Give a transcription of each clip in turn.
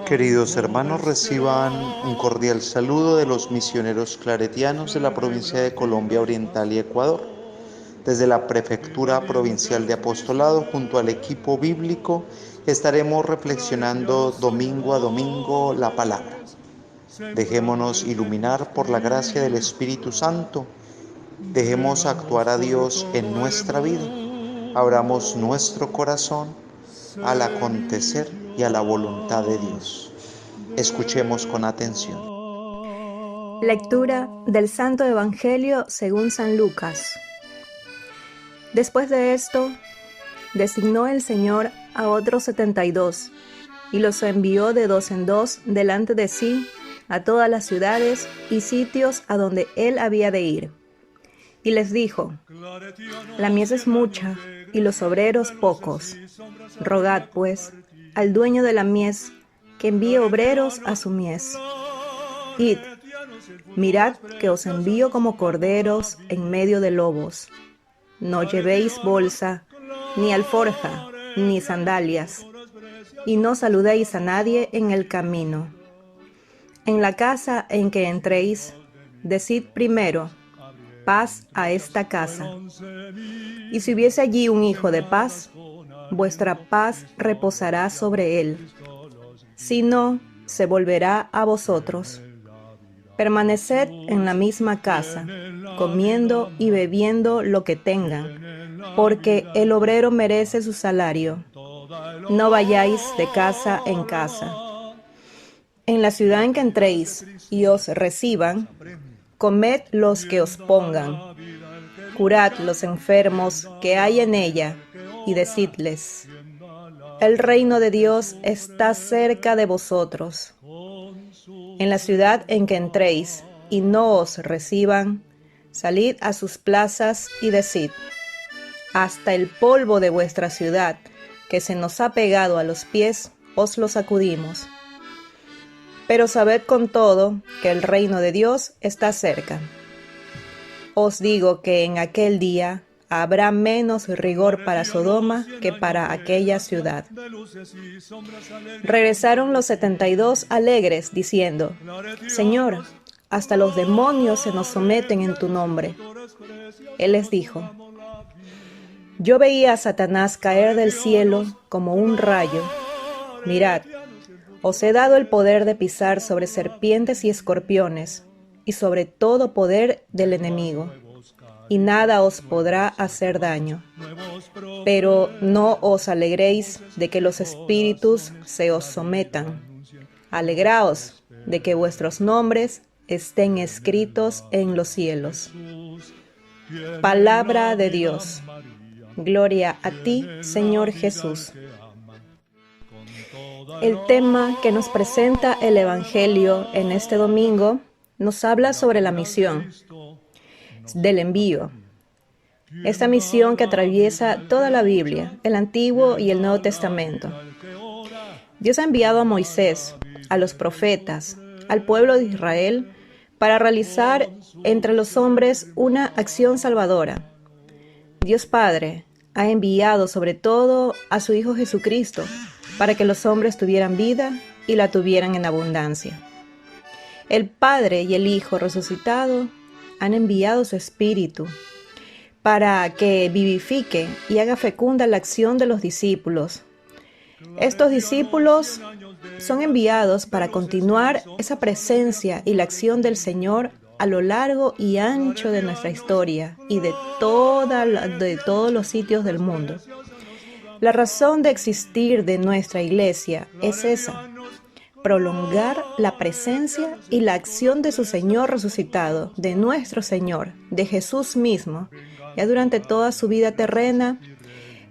Queridos hermanos, reciban un cordial saludo de los misioneros claretianos de la provincia de Colombia Oriental y Ecuador. Desde la Prefectura Provincial de Apostolado, junto al equipo bíblico, estaremos reflexionando domingo a domingo la palabra. Dejémonos iluminar por la gracia del Espíritu Santo. Dejemos actuar a Dios en nuestra vida. Abramos nuestro corazón al acontecer y a la voluntad de Dios. Escuchemos con atención. Lectura del Santo Evangelio según San Lucas. Después de esto, designó el Señor a otros 72 y los envió de dos en dos delante de sí a todas las ciudades y sitios a donde él había de ir. Y les dijo: la mies es mucha y los obreros pocos. Rogad, pues, al dueño de la mies que envíe obreros a su mies. Id, mirad que os envío como corderos en medio de lobos. No llevéis bolsa, ni alforja, ni sandalias, y no saludéis a nadie en el camino. En la casa en que entréis, decid primero: paz a esta casa. Y si hubiese allí un hijo de paz, vuestra paz reposará sobre él. Si no, se volverá a vosotros. Permaneced en la misma casa, comiendo y bebiendo lo que tengan, porque el obrero merece su salario. No vayáis de casa en casa. En la ciudad en que entréis y os reciban, comed los que os pongan. Curad los enfermos que hay en ella, y decidles: el reino de Dios está cerca de vosotros. En la ciudad en que entréis y no os reciban, salid a sus plazas y decid: hasta el polvo de vuestra ciudad, que se nos ha pegado a los pies, os lo sacudimos. Pero sabed con todo que el reino de Dios está cerca. Os digo que en aquel día habrá menos rigor para Sodoma que para aquella ciudad. Regresaron los 72 alegres, diciendo: Señor, hasta los demonios se nos someten en tu nombre. Él les dijo: yo veía a Satanás caer del cielo como un rayo. Mirad, os he dado el poder de pisar sobre serpientes y escorpiones, y sobre todo poder del enemigo, y nada os podrá hacer daño. Pero no os alegréis de que los espíritus se os sometan. Alegraos de que vuestros nombres estén escritos en los cielos. Palabra de Dios. Gloria a ti, Señor Jesús. El tema que nos presenta el Evangelio en este domingo nos habla sobre la misión, del envío. Esta misión que atraviesa toda la Biblia, el Antiguo y el Nuevo Testamento. Dios ha enviado a Moisés, a los profetas, al pueblo de Israel, para realizar entre los hombres una acción salvadora. Dios Padre ha enviado sobre todo a su Hijo Jesucristo para que los hombres tuvieran vida y la tuvieran en abundancia. El Padre y el Hijo resucitado han enviado su Espíritu para que vivifique y haga fecunda la acción de los discípulos. Estos discípulos son enviados para continuar esa presencia y la acción del Señor a lo largo y ancho de nuestra historia y de todos los sitios del mundo. La razón de existir de nuestra iglesia es esa: prolongar la presencia y la acción de su Señor resucitado, de nuestro Señor, de Jesús mismo. Ya durante toda su vida terrena,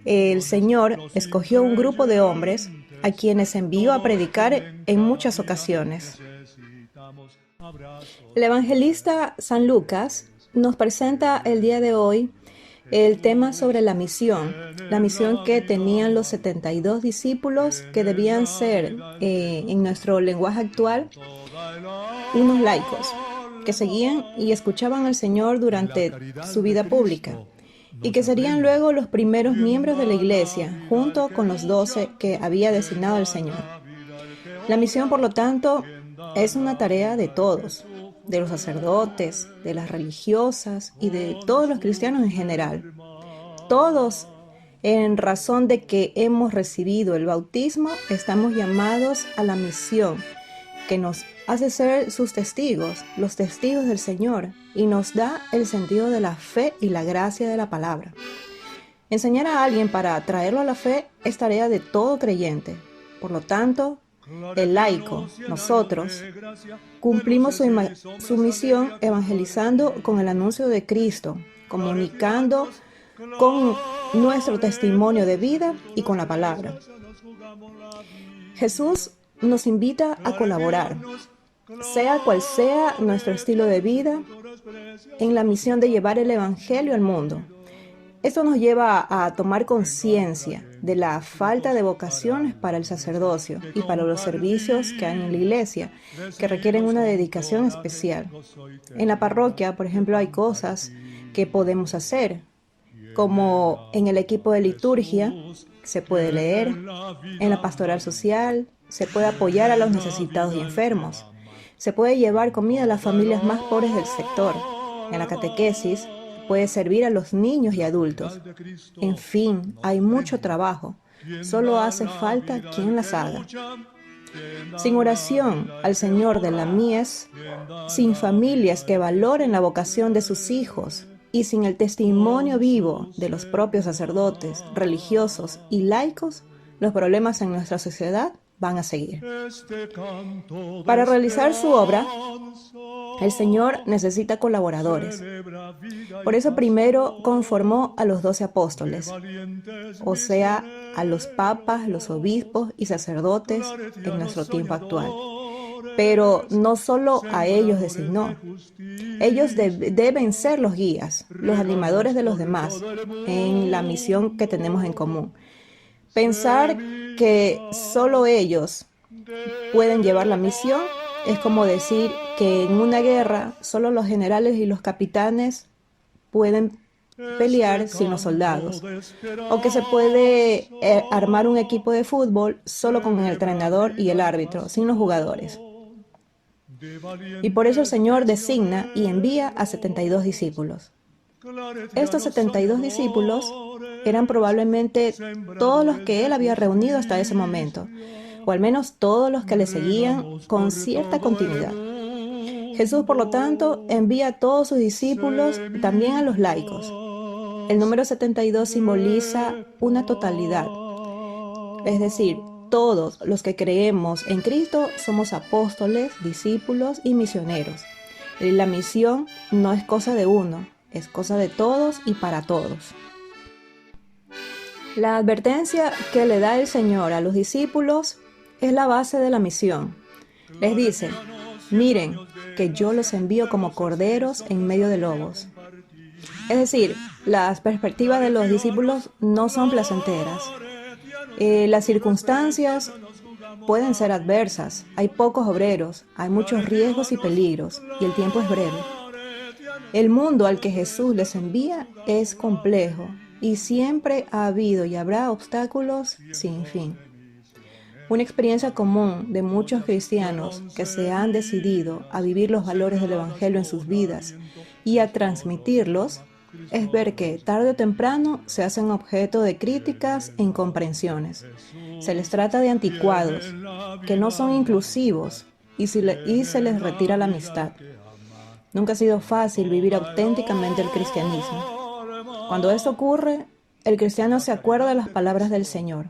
el Señor escogió un grupo de hombres a quienes envió a predicar en muchas ocasiones. El evangelista San Lucas nos presenta el día de hoy el tema sobre la misión que tenían los 72 discípulos, que debían ser, en nuestro lenguaje actual, unos laicos, que seguían y escuchaban al Señor durante su vida pública, y que serían luego los primeros miembros de la iglesia, junto con los 12 que había designado el Señor. La misión, por lo tanto, es una tarea de todos, de los sacerdotes, de las religiosas y de todos los cristianos en general. Todos, en razón de que hemos recibido el bautismo, estamos llamados a la misión que nos hace ser sus testigos, los testigos del Señor, y nos da el sentido de la fe y la gracia de la palabra. Enseñar a alguien para traerlo a la fe es tarea de todo creyente. Por lo tanto, el laico, nosotros, cumplimos su misión evangelizando con el anuncio de Cristo, comunicando con nuestro testimonio de vida y con la palabra. Jesús nos invita a colaborar, sea cual sea nuestro estilo de vida, en la misión de llevar el Evangelio al mundo. Esto nos lleva a tomar conciencia de la falta de vocaciones para el sacerdocio y para los servicios que hay en la iglesia, que requieren una dedicación especial. En la parroquia, por ejemplo, hay cosas que podemos hacer, como en el equipo de liturgia, se puede leer, en la pastoral social, se puede apoyar a los necesitados y enfermos, se puede llevar comida a las familias más pobres del sector, en la catequesis, puede servir a los niños y adultos. En fin, hay mucho trabajo. Solo hace falta quien las haga. Sin oración al Señor de la mies, sin familias que valoren la vocación de sus hijos y sin el testimonio vivo de los propios sacerdotes, religiosos y laicos, los problemas en nuestra sociedad van a seguir. Para realizar su obra, el Señor necesita colaboradores. Por eso primero conformó a los 12 apóstoles, o sea, a los papas, los obispos y sacerdotes en nuestro tiempo actual. Pero no solo a ellos designó. Ellos deben ser los guías, los animadores de los demás en la misión que tenemos en común. Pensar que solo ellos pueden llevar la misión es como decir que en una guerra solo los generales y los capitanes pueden pelear sin los soldados, o que se puede armar un equipo de fútbol solo con el entrenador y el árbitro, sin los jugadores. Y por eso el Señor designa y envía a 72 discípulos. Estos 72 discípulos eran probablemente todos los que Él había reunido hasta ese momento, o al menos todos los que le seguían con cierta continuidad. Jesús, por lo tanto, envía a todos sus discípulos, también a los laicos. El número 72 simboliza una totalidad, es decir, todos los que creemos en Cristo somos apóstoles, discípulos y misioneros. La misión no es cosa de uno, es cosa de todos y para todos. La advertencia que le da el Señor a los discípulos es la base de la misión. Les dice: miren que yo los envío como corderos en medio de lobos. Es decir, las perspectivas de los discípulos no son placenteras. Las circunstancias pueden ser adversas, hay pocos obreros, hay muchos riesgos y peligros, y el tiempo es breve. El mundo al que Jesús les envía es complejo, y siempre ha habido y habrá obstáculos sin fin. Una experiencia común de muchos cristianos que se han decidido a vivir los valores del Evangelio en sus vidas y a transmitirlos es ver que tarde o temprano se hacen objeto de críticas e incomprensiones. Se les trata de anticuados, que no son inclusivos y se les retira la amistad. Nunca ha sido fácil vivir auténticamente el cristianismo. Cuando esto ocurre, el cristiano se acuerda de las palabras del Señor.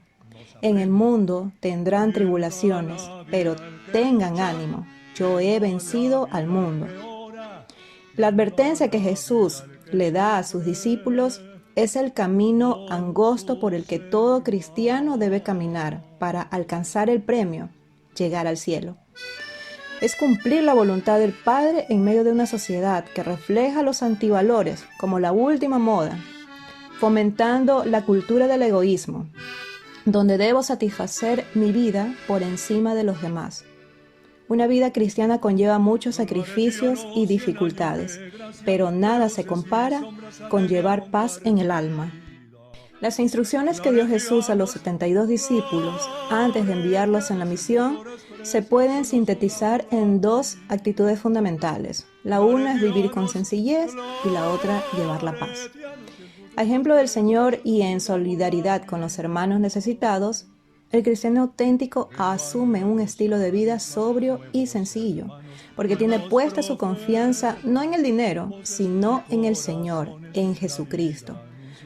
En el mundo tendrán tribulaciones, pero tengan ánimo, yo he vencido al mundo. La advertencia que Jesús le da a sus discípulos es el camino angosto por el que todo cristiano debe caminar para alcanzar el premio, llegar al cielo. Es cumplir la voluntad del Padre en medio de una sociedad que refleja los antivalores como la última moda, fomentando la cultura del egoísmo, donde debo satisfacer mi vida por encima de los demás. Una vida cristiana conlleva muchos sacrificios y dificultades, pero nada se compara con llevar paz en el alma. Las instrucciones que dio Jesús a los 72 discípulos antes de enviarlos en la misión se pueden sintetizar en dos actitudes fundamentales. La una es vivir con sencillez y la otra llevar la paz. A ejemplo del Señor y en solidaridad con los hermanos necesitados, el cristiano auténtico asume un estilo de vida sobrio y sencillo, porque tiene puesta su confianza no en el dinero, sino en el Señor, en Jesucristo.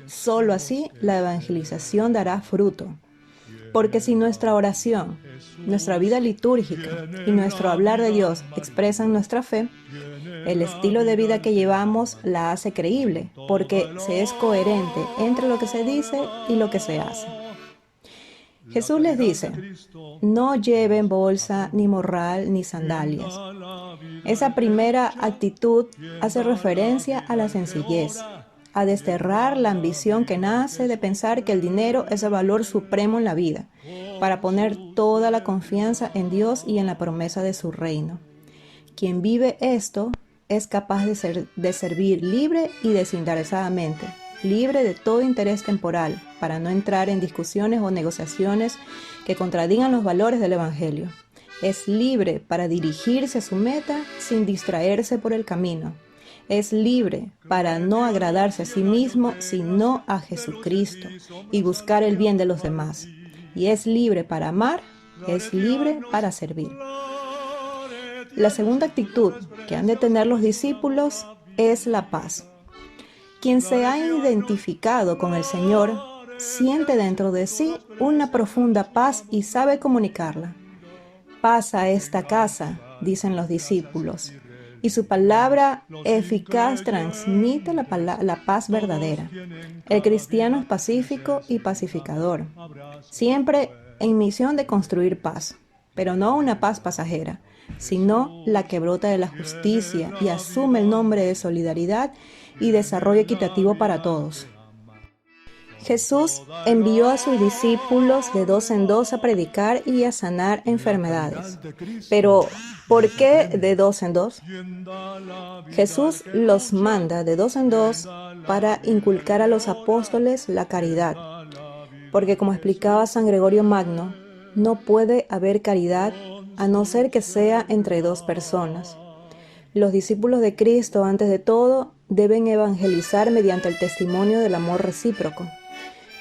Solo así la evangelización dará fruto. Porque si nuestra oración, nuestra vida litúrgica y nuestro hablar de Dios expresan nuestra fe, el estilo de vida que llevamos la hace creíble, porque se es coherente entre lo que se dice y lo que se hace. Jesús les dice, no lleven bolsa, ni morral, ni sandalias. Esa primera actitud hace referencia a la sencillez, a desterrar la ambición que nace de pensar que el dinero es el valor supremo en la vida, para poner toda la confianza en Dios y en la promesa de su reino. Quien vive esto es capaz de servir libre y desinteresadamente, libre de todo interés temporal, para no entrar en discusiones o negociaciones que contradigan los valores del Evangelio. Es libre para dirigirse a su meta sin distraerse por el camino. Es libre para no agradarse a sí mismo, sino a Jesucristo, y buscar el bien de los demás. Y es libre para amar, es libre para servir. La segunda actitud que han de tener los discípulos es la paz. Quien se ha identificado con el Señor siente dentro de sí una profunda paz y sabe comunicarla. Paz a esta casa, dicen los discípulos, y su palabra eficaz transmite la paz verdadera. El cristiano es pacífico y pacificador, siempre en misión de construir paz, pero no una paz pasajera, sino la que brota de la justicia y asume el nombre de solidaridad y desarrollo equitativo para todos. Jesús envió a sus discípulos de dos en dos a predicar y a sanar enfermedades. Pero, ¿por qué de dos en dos? Jesús los manda de dos en dos para inculcar a los apóstoles la caridad. Porque, como explicaba San Gregorio Magno, no puede haber caridad a no ser que sea entre dos personas. Los discípulos de Cristo, antes de todo, deben evangelizar mediante el testimonio del amor recíproco.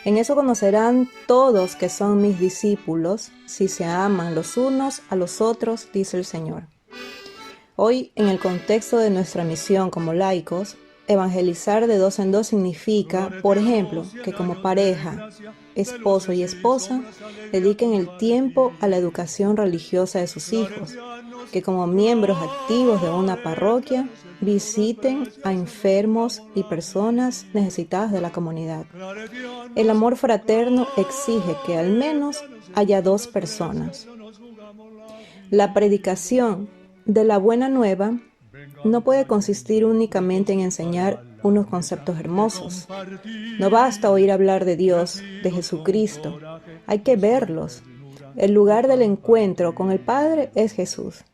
En eso conocerán todos que son mis discípulos, si se aman los unos a los otros, dice el Señor. Hoy, en el contexto de nuestra misión como laicos, evangelizar de dos en dos significa, por ejemplo, que como pareja, esposo y esposa, dediquen el tiempo a la educación religiosa de sus hijos, que como miembros activos de una parroquia, visiten a enfermos y personas necesitadas de la comunidad. El amor fraterno exige que al menos haya dos personas. La predicación de la buena nueva no puede consistir únicamente en enseñar unos conceptos hermosos. No basta oír hablar de Dios, de Jesucristo. Hay que verlos. El lugar del encuentro con el Padre es Jesús.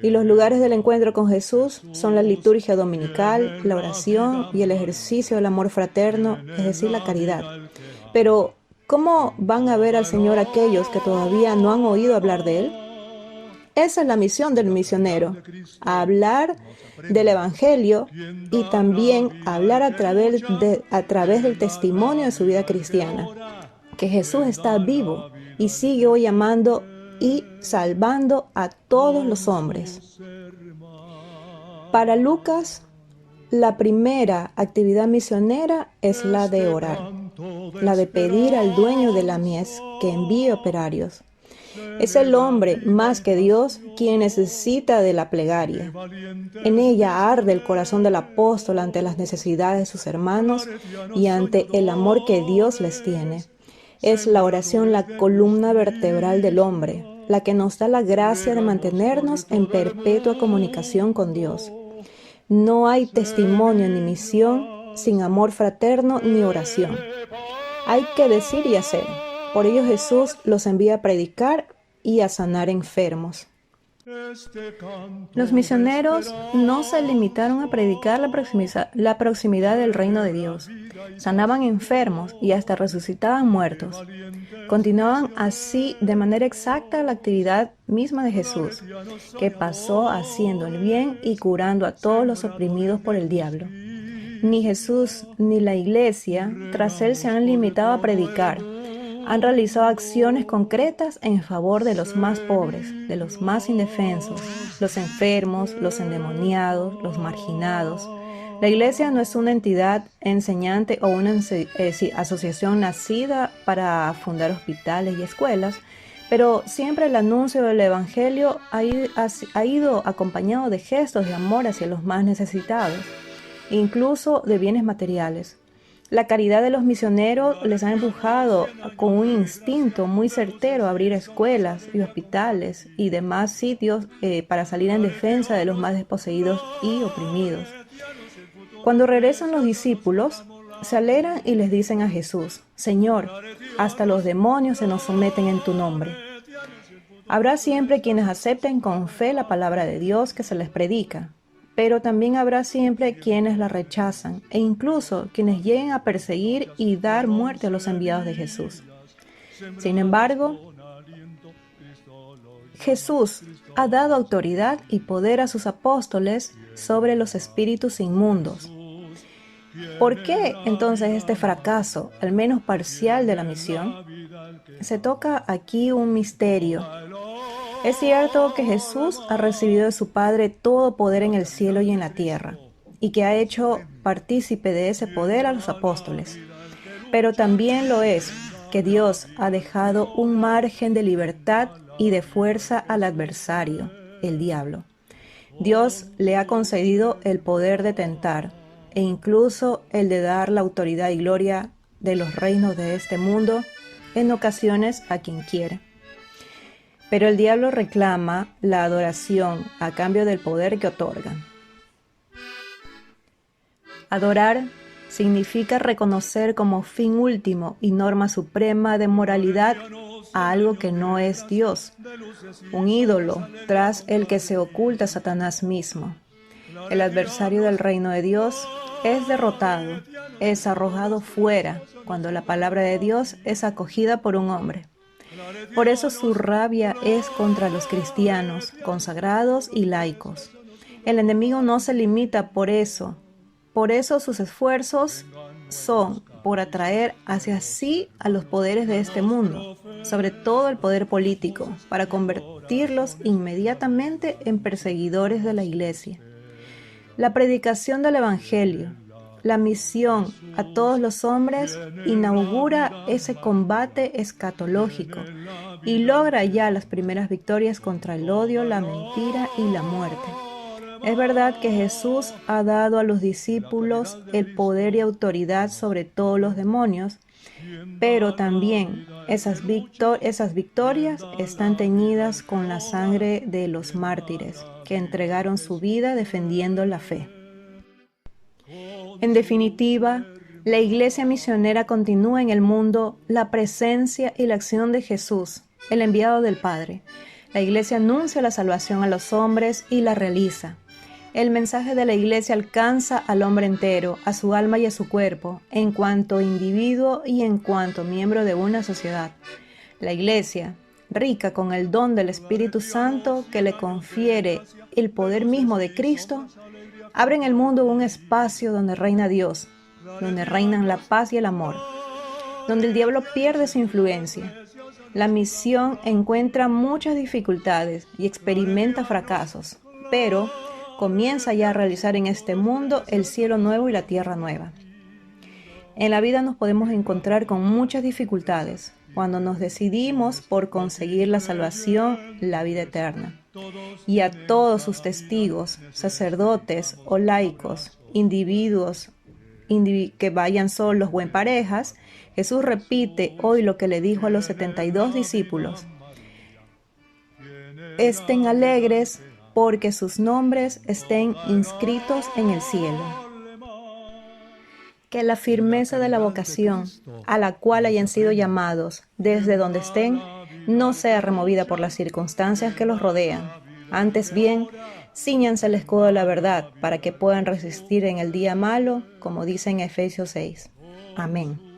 Y los lugares del encuentro con Jesús son la liturgia dominical, la oración y el ejercicio del amor fraterno, es decir, la caridad. Pero, ¿cómo van a ver al Señor aquellos que todavía no han oído hablar de Él? Esa es la misión del misionero, hablar del Evangelio y también hablar a través del testimonio de su vida cristiana, que Jesús está vivo y sigue hoy amando y salvando a todos los hombres. Para Lucas, la primera actividad misionera es la de orar, la de pedir al dueño de la mies que envíe operarios. Es el hombre, más que Dios, quien necesita de la plegaria. En ella arde el corazón del apóstol ante las necesidades de sus hermanos y ante el amor que Dios les tiene. Es la oración la columna vertebral del hombre, la que nos da la gracia de mantenernos en perpetua comunicación con Dios. No hay testimonio ni misión sin amor fraterno ni oración. Hay que decir y hacer. Por ello Jesús los envía a predicar y a sanar enfermos. Los misioneros no se limitaron a predicar la proximidad del reino de Dios. Sanaban enfermos y hasta resucitaban muertos. Continuaban así de manera exacta la actividad misma de Jesús, que pasó haciendo el bien y curando a todos los oprimidos por el diablo. Ni Jesús ni la Iglesia tras él se han limitado a predicar. Han realizado acciones concretas en favor de los más pobres, de los más indefensos, los enfermos, los endemoniados, los marginados. La Iglesia no es una entidad enseñante o una asociación nacida para fundar hospitales y escuelas, pero siempre el anuncio del Evangelio ha ido acompañado de gestos de amor hacia los más necesitados, incluso de bienes materiales. La caridad de los misioneros les ha empujado con un instinto muy certero a abrir escuelas y hospitales y demás sitios para salir en defensa de los más desposeídos y oprimidos. Cuando regresan los discípulos, se alegran y les dicen a Jesús: Señor, hasta los demonios se nos someten en tu nombre. Habrá siempre quienes acepten con fe la palabra de Dios que se les predica, pero también habrá siempre quienes la rechazan e incluso quienes lleguen a perseguir y dar muerte a los enviados de Jesús. Sin embargo, Jesús ha dado autoridad y poder a sus apóstoles sobre los espíritus inmundos. ¿Por qué entonces este fracaso, al menos parcial, de la misión? Se toca aquí un misterio. Es cierto que Jesús ha recibido de su Padre todo poder en el cielo y en la tierra, y que ha hecho partícipe de ese poder a los apóstoles. Pero también lo es que Dios ha dejado un margen de libertad y de fuerza al adversario, el diablo. Dios le ha concedido el poder de tentar e incluso el de dar la autoridad y gloria de los reinos de este mundo en ocasiones a quien quiere. Pero el diablo reclama la adoración a cambio del poder que otorgan. Adorar significa reconocer como fin último y norma suprema de moralidad a algo que no es Dios, un ídolo tras el que se oculta Satanás mismo. El adversario del reino de Dios es derrotado, es arrojado fuera cuando la palabra de Dios es acogida por un hombre. Por eso su rabia es contra los cristianos, consagrados y laicos. El enemigo no se limita por eso. Por eso sus esfuerzos son por atraer hacia sí a los poderes de este mundo, sobre todo el poder político, para convertirlos inmediatamente en perseguidores de la Iglesia. La predicación del Evangelio, la misión a todos los hombres inaugura ese combate escatológico y logra ya las primeras victorias contra el odio, la mentira y la muerte. Es verdad que Jesús ha dado a los discípulos el poder y autoridad sobre todos los demonios, pero también esas victorias están teñidas con la sangre de los mártires que entregaron su vida defendiendo la fe. En definitiva, la Iglesia misionera continúa en el mundo la presencia y la acción de Jesús, el enviado del Padre. La Iglesia anuncia la salvación a los hombres y la realiza. El mensaje de la Iglesia alcanza al hombre entero, a su alma y a su cuerpo, en cuanto individuo y en cuanto miembro de una sociedad. La Iglesia, rica con el don del Espíritu Santo que le confiere el poder mismo de Cristo, abre en el mundo un espacio donde reina Dios, donde reinan la paz y el amor, donde el diablo pierde su influencia. La misión encuentra muchas dificultades y experimenta fracasos, pero comienza ya a realizar en este mundo el cielo nuevo y la tierra nueva. En la vida nos podemos encontrar con muchas dificultades cuando nos decidimos por conseguir la salvación, la vida eterna. Y a todos sus testigos, sacerdotes o laicos, individuos que vayan solos o en parejas, Jesús repite hoy lo que le dijo a los 72 discípulos: estén alegres porque sus nombres estén inscritos en el cielo. Que la firmeza de la vocación a la cual hayan sido llamados desde donde estén no sea removida por las circunstancias que los rodean. Antes bien, cíñanse el escudo de la verdad, para que puedan resistir en el día malo, como dice en Efesios 6. Amén.